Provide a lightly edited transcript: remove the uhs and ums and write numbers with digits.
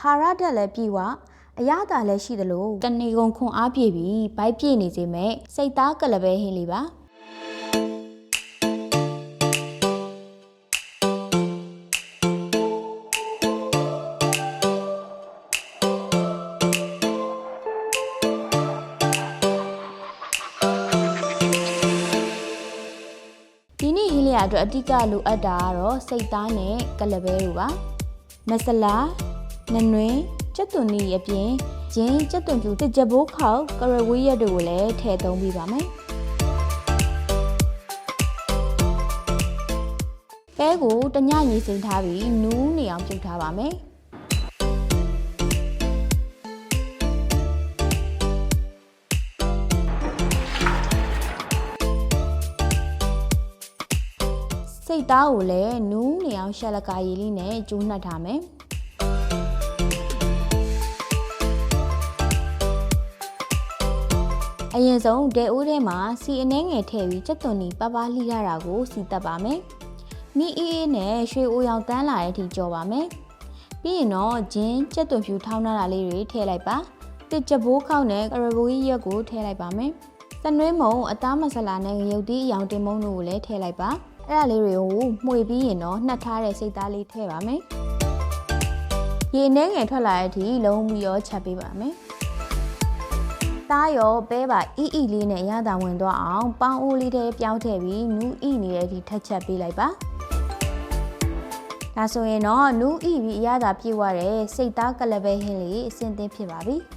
ဟာရဓာတ်လည်းပြေဝအရသာလည်းရှိသလိုတဏီကုံခွန်အားပြေပြီးဘိုက်ပြေနေစေမဲ့စိတ်သားကလပဲဟင်းလေးပါဒီနေ့ဟင်းလေးအတွက်အတိကလိုအပ်တာကတော့စိတ်သားနဲ့ကလပဲတို့ပါမဆလာနနွင်းကြက်သွန်နီအပြင်ဂျင်းကြက်သွန်ဖြူတစ်ကြဘိုးခေါက်ကရဝေးရက်တို့ကိုလည်းထည့်သုံးပေးပါမယ်ပဲကိုတညရေစိမ်ထားပြီးနူးနေအောင်ပြုတ်ထားပါမယ်စိတ်သားကိုလည်းနူးနေအောင်ရှက်လက်ကာရည်လေးနဲ့ကျိုးနှက်ထားမယ်အရင်ဆုံးဒဲအိုးထဲမှာစီအနှဲငယ်ထည့်ပြီးကြက်သွန်နီပပလှီးထားတာကိုစီတက်ပါမယ်။မိအေးအေးနဲ့ရွှေအိုရောင်တန်းလာတဲ့အထိကြော်ပါမယ်။ပြီးရင်တော့ဂျင်းကြက်သွန်ဖြူထောင်းထားတာလေးတွေထည့်လိုက်ပါ။တစ်ကြဘိုးခေါက်နဲ့ကရဘိုးကြီးရက်ကိုထည့်လိုက်ပါမယ်။စနွေးမုံအသားမဆလာနဲ့ငရုတ်သီးအရောင်တင်မုံတို့ကိုလည်းထည့်လိုက်ပါ။အဲ့ဒါလေးတွေကိုမှွေပြီးရင်တော့နှက်ထားတဲ့စိတ်သားလေးထည့်ပါမယ်။ရေနှဲငယ်ထွက်လာတဲ့အထိလုံးပြီးတော့ချက်ပေးပါမယ်။သားရောပဲပါအီလေးနဲ့ရတာဝင်သွားအောင်ပေါင်းအိုးလေးထဲပြောင်းထည့်ပြီးနူးအီနေတဲ့အထိထပ်ချက်ပေးလိုက်ပါဒါဆိုရင်တော့နူးအီပြီးရတာပြေးသွားတဲ့စိတ်သားကလပဲဟင်းလေးအဆင်သင့်ဖြစ်ပါပြီ။